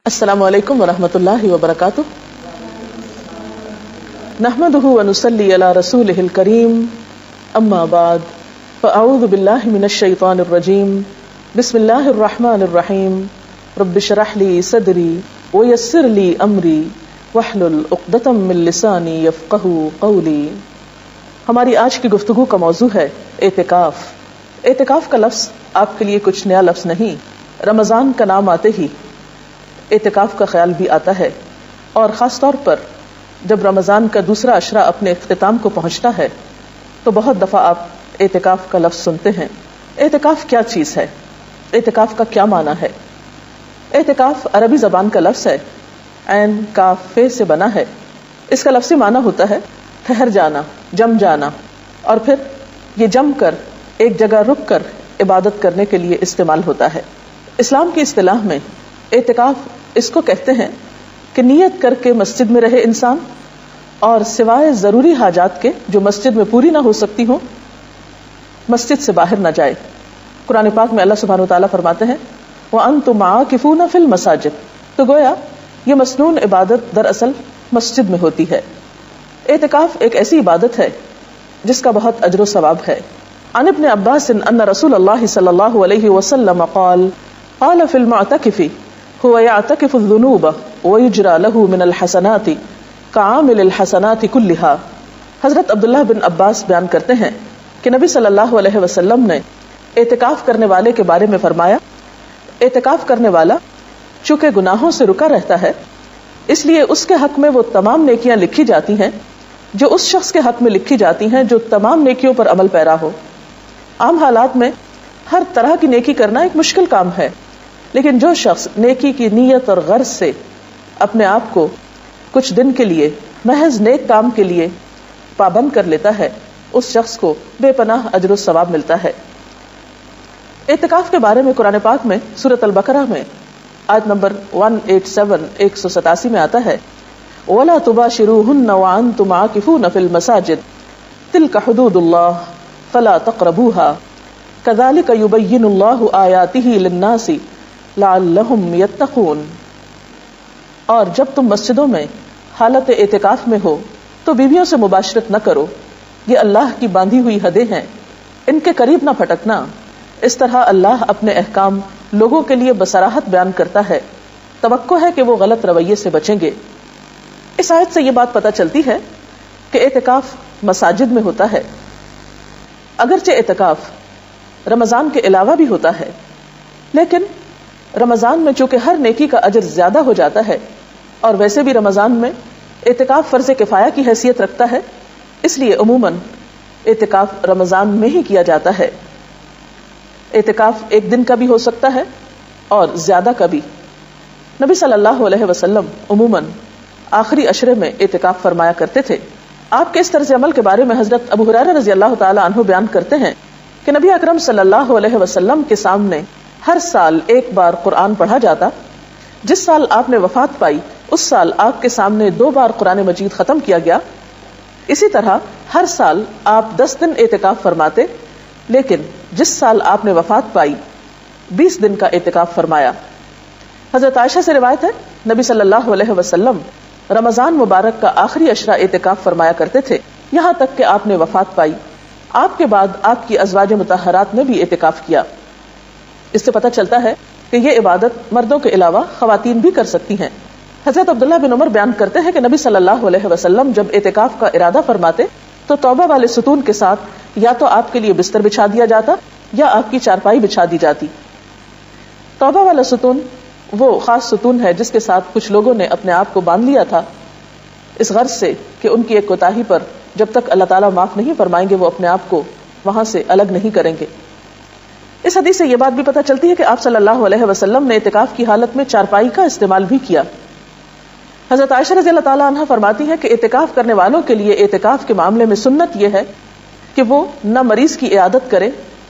السلام علیکم ورحمۃ اللہ وبرکاتہ. نحمده ونصلی علی رسولہ الکریم. اما بعد فاعوذ باللہ من الشیطان الرجیم. بسم اللہ الرحمن الرحیم. رب اشرح لی صدری ویسر لی امری واحلل عقدۃ من لسانی یفقہوا قولی. ہماری آج کی گفتگو کا موضوع ہے اعتکاف. اعتکاف کا لفظ آپ کے لیے کچھ نیا لفظ نہیں. رمضان کا نام آتے ہی اعتکاف کا خیال بھی آتا ہے، اور خاص طور پر جب رمضان کا دوسرا عشرہ اپنے اختتام کو پہنچتا ہے تو بہت دفعہ آپ اعتکاف کا لفظ سنتے ہیں. اعتکاف کیا چیز ہے؟ اعتکاف کا کیا معنی ہے؟ اعتکاف عربی زبان کا لفظ ہے، عین کاف فے سے بنا ہے. اس کا لفظی معنی ہوتا ہے ٹھہر جانا، جم جانا، اور پھر یہ جم کر ایک جگہ رک کر عبادت کرنے کے لیے استعمال ہوتا ہے. اسلام کی اصطلاح میں اعتکاف اس کو کہتے ہیں کہ نیت کر کے مسجد میں رہے انسان، اور سوائے ضروری حاجات کے جو مسجد میں پوری نہ ہو سکتی ہوں مسجد سے باہر نہ جائے. قرآن پاک میں اللہ سبحانہ وتعالیٰ فرماتے ہیں وَأَنْتُمْ عَاكِفُونَ فِي الْمَسَاجِدِ. تو گویا یہ مسنون عبادت دراصل مسجد میں ہوتی ہے. اعتکاف ایک ایسی عبادت ہے جس کا بہت اجر و ثواب ہے. عن ابن عباس ان رسول اللہ صلی اللہ علیہ وسلم قال فی المعتکف هو يعتكف الذنوب ويجرى له من الحسنات كعامل الحسنات كلها. حضرت عبداللہ بن عباس بیان کرتے ہیں کہ نبی صلی اللہ علیہ وسلم نے اعتکاف کرنے والے کے بارے میں فرمایا، اعتکاف کرنے والا چونکہ گناہوں سے رکا رہتا ہے اس لیے اس کے حق میں وہ تمام نیکیاں لکھی جاتی ہیں جو اس شخص کے حق میں لکھی جاتی ہیں جو تمام نیکیوں پر عمل پیرا ہو. عام حالات میں ہر طرح کی نیکی کرنا ایک مشکل کام ہے، لیکن جو شخص نیکی کی نیت اور غرض سے اپنے آپ کو کچھ دن کے لیے محض نیک کام کے لیے پابند کر لیتا ہے اس شخص کو بے پناہ اجر و ثواب ملتا ہے. اعتکاف کے بارے میں قرآن پاک میں سورۃ البقرہ میں آیت نمبر 187 187 میں آتا ہے وَلَا تُبَاشِرُوهُنَّ وَأَنْتُمْ عَاكِفُونَ فِي الْمَسَاجِدِ تِلْكَ حُدُودُ اللَّهِ فَلَا تَقْرَبُوهَا كَذَلِكَ يُبَيِّنُ اللَّهُ آيَاتِهِ لِلنَّاسِ لعلہم یتقون. اور جب تم مسجدوں میں حالت اعتکاف میں ہو تو بیویوں سے مباشرت نہ کرو، یہ اللہ کی باندھی ہوئی حدیں ہیں، ان کے قریب نہ پھٹکنا. اس طرح اللہ اپنے احکام لوگوں کے لیے بصراحت بیان کرتا ہے، توقع ہے کہ وہ غلط رویے سے بچیں گے. اس آیت سے یہ بات پتہ چلتی ہے کہ اعتکاف مساجد میں ہوتا ہے. اگرچہ اعتکاف رمضان کے علاوہ بھی ہوتا ہے، لیکن رمضان میں چونکہ ہر نیکی کا اجر زیادہ ہو جاتا ہے، اور ویسے بھی رمضان میں اعتکاف فرض کفایہ کی حیثیت رکھتا ہے، اس لیے عموماً اعتکاف رمضان میں ہی کیا جاتا ہے. اعتکاف ایک دن کا بھی ہو سکتا ہے اور زیادہ کا بھی. نبی صلی اللہ علیہ وسلم عموماً آخری عشرے میں اعتکاف فرمایا کرتے تھے. آپ کے اس طرز عمل کے بارے میں حضرت ابو ہریرہ رضی اللہ تعالی عنہ بیان کرتے ہیں کہ نبی اکرم صلی اللہ علیہ وسلم کے سامنے ہر سال ایک بار قرآن پڑھا جاتا. جس سال آپ نے وفات پائی اس سال آپ کے سامنے 2 بار قرآن مجید ختم کیا گیا. اسی طرح ہر سال آپ 10 دن اعتکاف فرماتے، لیکن جس سال آپ نے وفات پائی 20 دن کا اعتکاف فرمایا. حضرت عائشہ سے روایت ہے نبی صلی اللہ علیہ وسلم رمضان مبارک کا آخری عشرہ اعتکاف فرمایا کرتے تھے، یہاں تک کہ آپ نے وفات پائی. آپ کے بعد آپ کی ازواج مطہرات نے بھی اعتکاف کیا. اس سے پتہ چلتا ہے کہ یہ عبادت مردوں کے علاوہ خواتین بھی کر سکتی ہیں. حضرت عبداللہ بن عمر بیان کرتے ہیں کہ نبی صلی اللہ علیہ وسلم جب اعتکاف کا ارادہ فرماتے تو توبہ والے ستون کے ساتھ یا تو آپ کے لیے بستر بچھا دیا جاتا یا آپ کی چارپائی بچھا دی جاتی. توبہ والا ستون وہ خاص ستون ہے جس کے ساتھ کچھ لوگوں نے اپنے آپ کو باندھ لیا تھا اس غرض سے کہ ان کی ایک کوتاہی پر جب تک اللہ تعالیٰ معاف نہیں فرمائیں گے وہ اپنے آپ کو وہاں سے الگ نہیں کریں گے. اس حدیث سے یہ بات بھی پتہ چلتی ہے کہ آپ صلی اللہ علیہ وسلم نے اعتکاف کی حالت میں چارپائی کا استعمال بھی کیا. حضرت عائشہ رضی اللہ تعالیٰ عنہ فرماتی ہے کہ اعتکاف کرنے والوں کے لیے اعتکاف کے معاملے میں سنت یہ ہے کہ وہ نہ مریض کی عیادت کرے،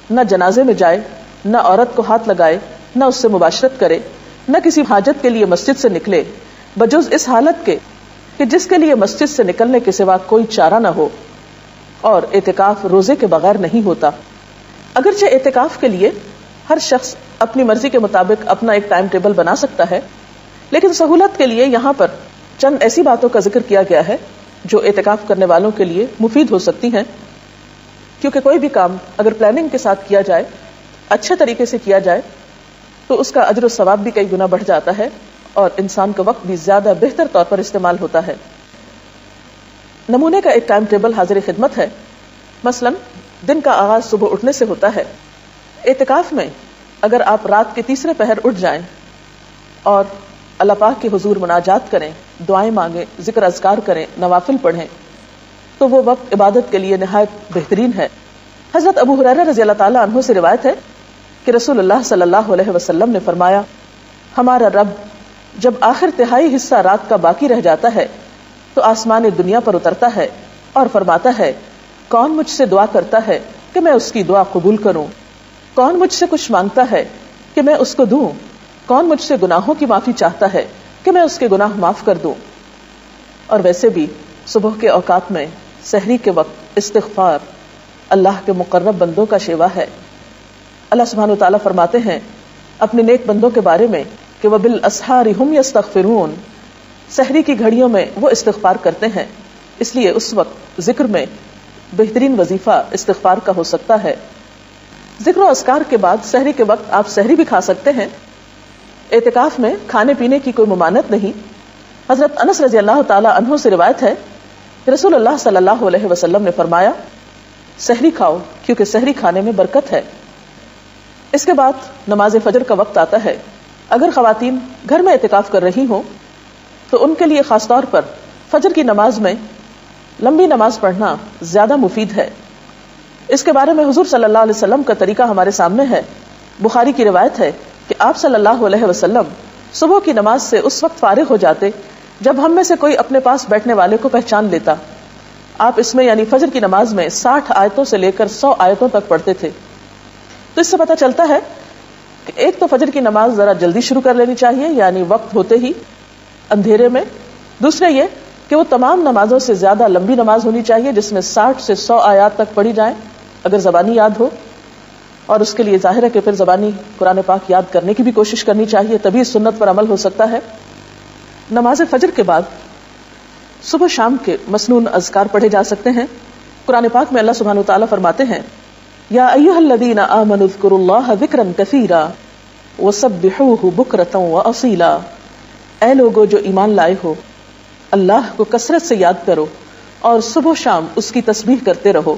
نہ جنازے میں جائے، نہ عورت کو ہاتھ لگائے، نہ اس سے مباشرت کرے، نہ کسی حاجت کے لیے مسجد سے نکلے بجز اس حالت کے کہ جس کے لیے مسجد سے نکلنے کے سوا کوئی چارہ نہ ہو. اور اعتکاف روزے کے بغیر نہیں ہوتا. اگرچہ اعتکاف کے لیے ہر شخص اپنی مرضی کے مطابق اپنا ایک ٹائم ٹیبل بنا سکتا ہے، لیکن سہولت کے لیے یہاں پر چند ایسی باتوں کا ذکر کیا گیا ہے جو اعتکاف کرنے والوں کے لیے مفید ہو سکتی ہیں، کیونکہ کوئی بھی کام اگر پلاننگ کے ساتھ کیا جائے، اچھے طریقے سے کیا جائے، تو اس کا اجر و ثواب بھی کئی گنا بڑھ جاتا ہے اور انسان کا وقت بھی زیادہ بہتر طور پر استعمال ہوتا ہے۔ نمونے کا ایک ٹائم ٹیبل حاضر خدمت ہے۔ مثلا دن کا آغاز صبح اٹھنے سے ہوتا ہے۔ اعتکاف میں اگر آپ رات کے تیسرے پہر اٹھ جائیں اور اللہ پاک کے حضور مناجات کریں، دعائیں مانگیں، ذکر اذکار کریں، نوافل پڑھیں، تو وہ وقت عبادت کے لیے نہایت بہترین ہے۔ حضرت ابو ہریرہ رضی اللہ تعالیٰ عنہ سے روایت ہے کہ رسول اللہ صلی اللہ علیہ وسلم نے فرمایا، ہمارا رب جب آخر تہائی حصہ رات کا باقی رہ جاتا ہے تو آسمان دنیا پر اترتا ہے اور فرماتا ہے، کون مجھ سے دعا کرتا ہے کہ میں اس کی دعا قبول کروں؟ کون مجھ سے کچھ مانگتا ہے کہ میں اس کو دوں؟ کون مجھ سے گناہوں کی معافی چاہتا ہے کہ میں اس کے گناہ معاف کر دوں؟ اور ویسے بھی صبح کے اوقات میں سحری کے وقت استغفار اللہ کے مقرب بندوں کا شیوا ہے۔ اللہ سبحانہ وتعالیٰ فرماتے ہیں اپنے نیک بندوں کے بارے میں کہ وَبِالْأَسْحَارِ هُمْ يَسْتَغْفِرُونَ، سحری کی گھڑیوں میں وہ استغفار کرتے ہیں، اس لیے اس وقت ذکر میں بہترین وظیفہ استغفار کا ہو سکتا ہے۔ ذکر و اذکار کے بعد سحری کے وقت آپ سحری بھی کھا سکتے ہیں۔ اعتکاف میں کھانے پینے کی کوئی ممانعت نہیں۔ حضرت انس رضی اللہ تعالی عنہ سے روایت ہے کہ رسول اللہ صلی اللہ علیہ وسلم نے فرمایا، سحری کھاؤ کیونکہ سحری کھانے میں برکت ہے۔ اس کے بعد نماز فجر کا وقت آتا ہے۔ اگر خواتین گھر میں اعتکاف کر رہی ہوں تو ان کے لیے خاص طور پر فجر کی نماز میں لمبی نماز پڑھنا زیادہ مفید ہے۔ اس کے بارے میں حضور صلی اللہ علیہ وسلم کا طریقہ ہمارے سامنے ہے۔ بخاری کی روایت ہے کہ آپ صلی اللہ علیہ وسلم صبح کی نماز سے اس وقت فارغ ہو جاتے جب ہم میں سے کوئی اپنے پاس بیٹھنے والے کو پہچان لیتا۔ آپ اس میں یعنی فجر کی نماز میں 60 آیتوں سے لے کر 100 آیتوں تک پڑھتے تھے۔ تو اس سے پتہ چلتا ہے کہ ایک تو فجر کی نماز ذرا جلدی شروع کر لینی چاہیے، یعنی وقت ہوتے ہی اندھیرے میں۔ دوسرا یہ کہ وہ تمام نمازوں سے زیادہ لمبی نماز ہونی چاہیے جس میں 60 سے 100 آیات تک پڑھی جائیں اگر زبانی یاد ہو، اور اس کے لیے ظاہر ہے کہ پھر زبانی قرآن پاک یاد کرنے کی بھی کوشش کرنی چاہیے، تبھی اس سنت پر عمل ہو سکتا ہے۔ نماز فجر کے بعد صبح شام کے مسنون اذکار پڑھے جا سکتے ہیں۔ قرآن پاک میں اللہ سبحانہ وتعالیٰ فرماتے ہیں، یا ایھا الذین آمنوا اذکروا اللہ ذکرا کثیرا وسبحوہ بکرۃ واصیلا، اے لوگو جو ایمان لائے ہو، اللہ کو کثرت سے یاد کرو اور صبح و شام اس کی تسبیح کرتے رہو۔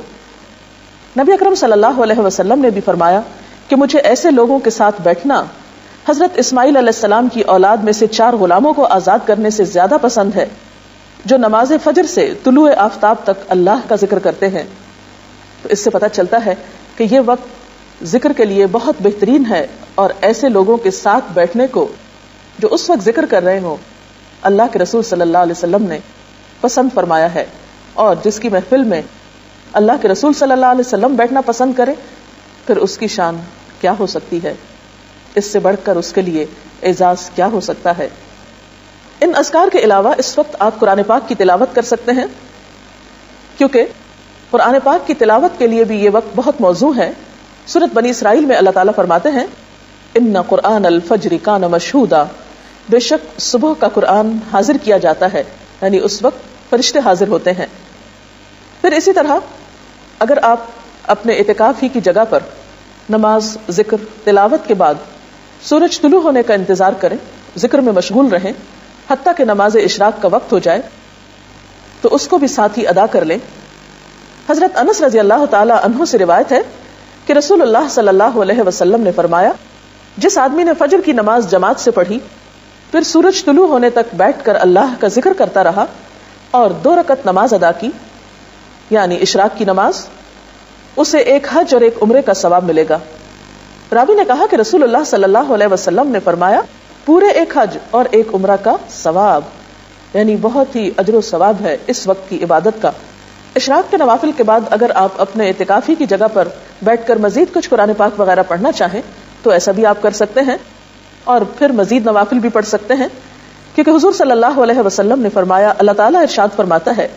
نبی اکرم صلی اللہ علیہ وسلم نے بھی فرمایا کہ مجھے ایسے لوگوں کے ساتھ بیٹھنا حضرت اسماعیل علیہ السلام کی اولاد میں سے 4 غلاموں کو آزاد کرنے سے زیادہ پسند ہے جو نماز فجر سے طلوع آفتاب تک اللہ کا ذکر کرتے ہیں۔ تو اس سے پتہ چلتا ہے کہ یہ وقت ذکر کے لیے بہت بہترین ہے، اور ایسے لوگوں کے ساتھ بیٹھنے کو جو اس وقت ذکر کر رہے ہوں اللہ کے رسول صلی اللہ علیہ وسلم نے پسند فرمایا ہے، اور جس کی محفل میں اللہ کے رسول صلی اللہ علیہ وسلم بیٹھنا پسند کرے پھر اس کی شان کیا ہو سکتی ہے، اس سے بڑھ کر اس کے لیے اعزاز کیا ہو سکتا ہے۔ ان اذکار کے علاوہ اس وقت آپ قرآن پاک کی تلاوت کر سکتے ہیں، کیونکہ قرآن پاک کی تلاوت کے لیے بھی یہ وقت بہت موزوں ہے۔ سورۃ بنی اسرائیل میں اللہ تعالیٰ فرماتے ہیں، ان قرآن الفجر کان مشہودا، بے شک صبح کا قرآن حاضر کیا جاتا ہے، یعنی اس وقت فرشتے حاضر ہوتے ہیں۔ پھر اسی طرح اگر آپ اپنے اعتکاف ہی کی جگہ پر نماز، ذکر، تلاوت کے بعد سورج طلوع ہونے کا انتظار کریں، ذکر میں مشغول رہیں حتیٰ کہ نماز اشراق کا وقت ہو جائے، تو اس کو بھی ساتھ ہی ادا کر لیں۔ حضرت انس رضی اللہ تعالی عنہ سے روایت ہے کہ رسول اللہ صلی اللہ علیہ وسلم نے فرمایا، جس آدمی نے فجر کی نماز جماعت سے پڑھی، پھر سورج طلوع ہونے تک بیٹھ کر اللہ کا ذکر کرتا رہا اور 2 رکعت نماز ادا کی، یعنی اشراق کی نماز، اسے ایک حج اور ایک عمرے کا ثواب ملے گا۔ راوی نے کہا کہ رسول اللہ صلی اللہ علیہ وسلم نے فرمایا، پورے ایک حج اور ایک عمرہ کا ثواب، یعنی بہت ہی اجر و ثواب ہے اس وقت کی عبادت کا۔ اشراق کے نوافل کے بعد اگر آپ اپنے اعتکافی کی جگہ پر بیٹھ کر مزید کچھ قرآن پاک وغیرہ پڑھنا چاہیں تو ایسا بھی آپ کر سکتے ہیں، اور پھر مزید نوافل بھی پڑھ سکتے ہیں، کیونکہ حضور صلی اللہ علیہ وسلم نے فرمایا، اللہ تعالیٰ ارشاد فرماتا ہے،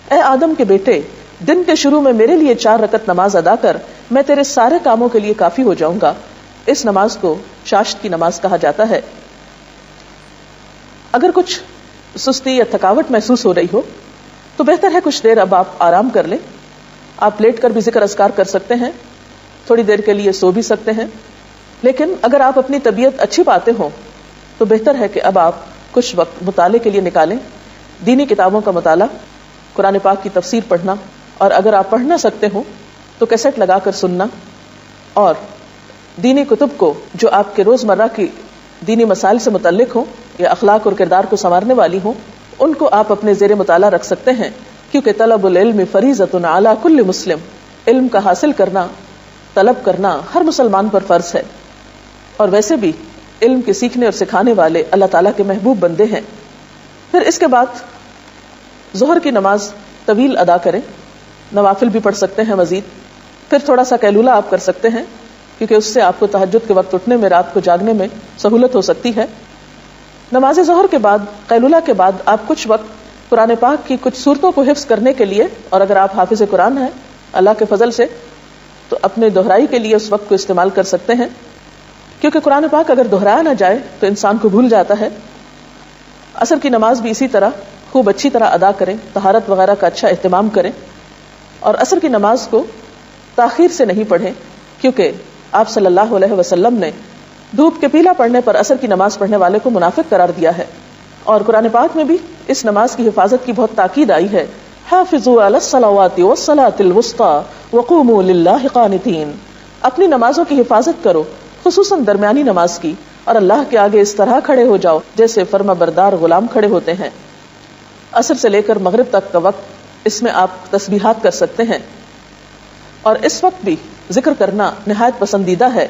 اے آدم کے بیٹے، دن کے شروع میں میرے لیے 4 رکعت نماز ادا کر، میں تیرے سارے کاموں کے لیے کافی ہو جاؤں گا۔ اس نماز کو چاشت کی نماز کہا جاتا ہے۔ اگر کچھ سستی یا تھکاوٹ محسوس ہو رہی ہو تو بہتر ہے کچھ دیر اب آپ آرام کر لیں. آپ لیٹ کر بھی ذکر اذکار کر سکتے ہیں, تھوڑی دیر کے لیے سو بھی سکتے ہیں. لیکن اگر آپ اپنی طبیعت اچھی پاتے ہوں تو بہتر ہے کہ اب آپ کچھ وقت مطالعے کے لیے نکالیں. دینی کتابوں کا مطالعہ, قرآن پاک کی تفسیر پڑھنا, اور اگر آپ پڑھ نہ سکتے ہوں تو کیسٹ لگا کر سننا, اور دینی کتب کو جو آپ کے روزمرہ کی دینی مسائل سے متعلق ہوں یا اخلاق اور کردار کو سنوارنے والی ہوں, ان کو آپ اپنے زیر مطالعہ رکھ سکتے ہیں, کیونکہ طلب العلم فریضۃ علی کل مسلم, علم کا حاصل کرنا, طلب کرنا ہر مسلمان پر فرض ہے. اور ویسے بھی علم کے سیکھنے اور سکھانے والے اللہ تعالیٰ کے محبوب بندے ہیں. پھر اس کے بعد ظہر کی نماز طویل ادا کریں, نوافل بھی پڑھ سکتے ہیں مزید. پھر تھوڑا سا قیلولہ آپ کر سکتے ہیں, کیونکہ اس سے آپ کو تہجد کے وقت اٹھنے میں, رات کو جاگنے میں سہولت ہو سکتی ہے. نماز ظہر کے بعد, قیلولہ کے بعد آپ کچھ وقت قرآن پاک کی کچھ صورتوں کو حفظ کرنے کے لیے, اور اگر آپ حافظ قرآن ہیں اللہ کے فضل سے تو اپنے دہرائی کے لیے اس وقت کو استعمال کر سکتے ہیں, کیونکہ قرآن پاک اگر دہرایا نہ جائے تو انسان کو بھول جاتا ہے. عصر کی نماز بھی اسی طرح خوب اچھی طرح ادا کریں, طہارت وغیرہ کا اچھا اہتمام کریں, اور عصر کی نماز کو تاخیر سے نہیں پڑھیں, کیونکہ آپ صلی اللہ علیہ وسلم نے دھوپ کے پیلا پڑنے پر عصر کی نماز پڑھنے والے کو منافق قرار دیا ہے. اور قرآن پاک میں بھی اس نماز کی حفاظت کی بہت تاکید آئی ہے. حافظوا علی الصلوات والصلاۃ الوسطی وقوموا للہ قانتین, اپنی نمازوں کی حفاظت کرو, خصوصاً درمیانی نماز کی, اور اللہ کے آگے اس طرح کھڑے ہو جاؤ جیسے فرما بردار غلام کھڑے ہوتے ہیں. عصر سے لے کر مغرب تک کا وقت اس میں آپ تسبیحات کر سکتے ہیں, اور اس وقت بھی ذکر کرنا نہایت پسندیدہ ہے.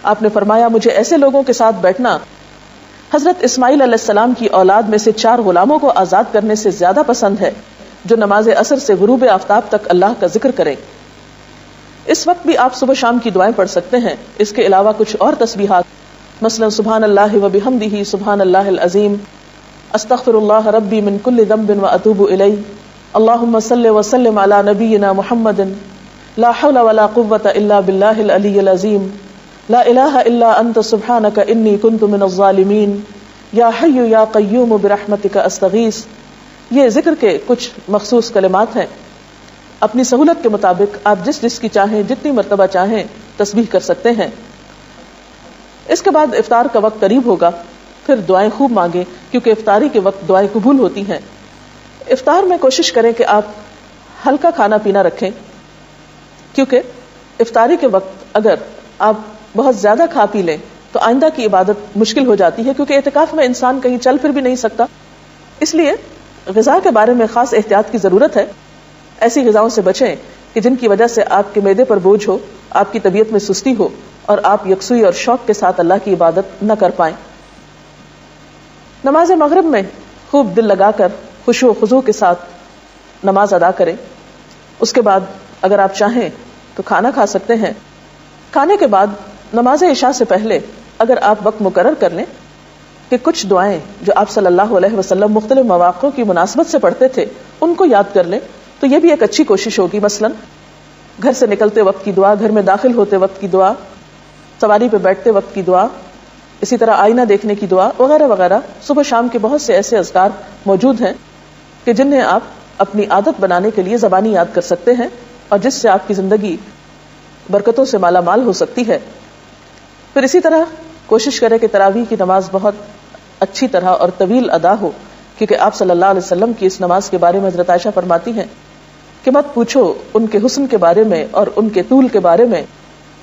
آپ نے فرمایا مجھے ایسے لوگوں کے ساتھ بیٹھنا حضرت اسماعیل علیہ السلام کی اولاد میں سے 4 غلاموں کو آزاد کرنے سے زیادہ پسند ہے, جو نماز عصر سے غروب آفتاب تک اللہ کا ذکر کریں. اس وقت بھی آپ صبح شام کی دعائیں پڑھ سکتے ہیں. اس کے علاوہ کچھ اور تسبیحات, مثلا سبحان اللہ وبحمدہ, سبحان اللہ العظیم, استغفر اللہ ربی من کل ذنب واتوب الیہ, اللہم صل وسلم علی نبینا محمد, لا حول ولا قوة الا باللہ العلی العظیم, لا الہ الا انت سبحانک انی کنت من الظالمین, یا حی یا قیوم برحمتک استغیث. یہ ذکر کے کچھ مخصوص کلمات ہیں. اپنی سہولت کے مطابق آپ جس کی چاہیں, جتنی مرتبہ چاہیں تسبیح کر سکتے ہیں. اس کے بعد افطار کا وقت قریب ہوگا, پھر دعائیں خوب مانگیں, کیونکہ افطاری کے وقت دعائیں قبول ہوتی ہیں. افطار میں کوشش کریں کہ آپ ہلکا کھانا پینا رکھیں, کیونکہ افطاری کے وقت اگر آپ بہت زیادہ کھا پی لیں تو آئندہ کی عبادت مشکل ہو جاتی ہے, کیونکہ اعتکاف میں انسان کہیں چل پھر بھی نہیں سکتا. اس لیے غذا کے بارے میں خاص احتیاط کی ضرورت ہے. ایسی غذاؤں سے بچیں کہ جن کی وجہ سے آپ کے معدے پر بوجھ ہو, آپ کی طبیعت میں سستی ہو, اور آپ یکسوئی اور شوق کے ساتھ اللہ کی عبادت نہ کر پائیں. نماز مغرب میں خوب دل لگا کر خشوع و خضوع کے ساتھ نماز ادا کریں. اس کے بعد اگر آپ چاہیں تو کھانا کھا سکتے ہیں. کھانے کے بعد نماز عشاء سے پہلے اگر آپ وقت مقرر کر لیں کہ کچھ دعائیں جو آپ صلی اللہ علیہ وسلم مختلف مواقعوں کی مناسبت سے پڑھتے تھے ان کو یاد کر لیں تو یہ بھی ایک اچھی کوشش ہوگی. مثلا گھر سے نکلتے وقت کی دعا, گھر میں داخل ہوتے وقت کی دعا, سواری پہ بیٹھتے وقت کی دعا, اسی طرح آئینہ دیکھنے کی دعا وغیرہ وغیرہ. صبح شام کے بہت سے ایسے اذکار موجود ہیں کہ جنہیں آپ اپنی عادت بنانے کے لیے زبانی یاد کر سکتے ہیں, اور جس سے آپ کی زندگی برکتوں سے مالا مال ہو سکتی ہے. پھر اسی طرح کوشش کریں کہ تراویح کی نماز بہت اچھی طرح اور طویل ادا ہو, کیونکہ آپ صلی اللہ علیہ وسلم کی اس نماز کے بارے میں حضرت عائشہ فرماتی ہیں کہ مت پوچھو ان کے حسن کے بارے میں اور ان کے طول کے بارے میں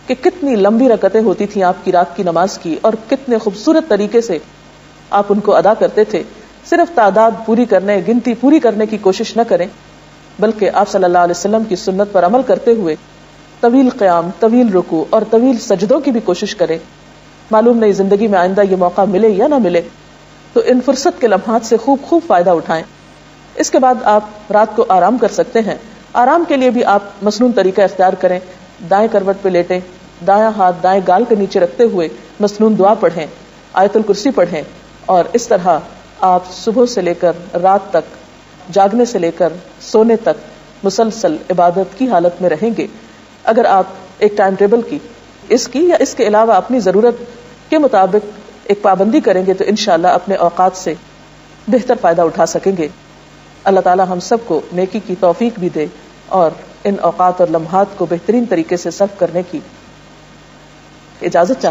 کہ کتنی لمبی رکعتیں ہوتی تھیں آپ کی رات کی نماز کی, اور کتنے خوبصورت طریقے سے آپ ان کو ادا کرتے تھے. صرف تعداد پوری کرنے, گنتی پوری کرنے کی کوشش نہ کریں, بلکہ آپ صلی اللہ علیہ وسلم کی سنت پر عمل کرتے ہوئے طویل قیام, طویل رکوع اور طویل سجدوں کی بھی کوشش کریں. معلوم نہیں زندگی میں آئندہ یہ موقع ملے یا نہ ملے, تو ان فرصت کے لمحات سے خوب خوب فائدہ اٹھائیں. اس کے بعد آپ رات کو آرام کر سکتے ہیں. آرام کے لیے بھی آپ مسنون طریقہ اختیار کریں. دائیں کروٹ پہ لیٹیں, دایاں ہاتھ دائیں گال کے نیچے رکھتے ہوئے مسنون دعا پڑھیں, آیت الکرسی پڑھیں, اور اس طرح آپ صبح سے لے کر رات تک, جاگنے سے لے کر سونے تک مسلسل عبادت کی حالت میں رہیں گے. اگر آپ ایک ٹائم ٹیبل کی, اس کی یا اس کے علاوہ اپنی ضرورت کے مطابق ایک پابندی کریں گے تو انشاءاللہ اپنے اوقات سے بہتر فائدہ اٹھا سکیں گے. اللہ تعالی ہم سب کو نیکی کی توفیق بھی دے اور ان اوقات اور لمحات کو بہترین طریقے سے صرف کرنے کی اجازت چاہتے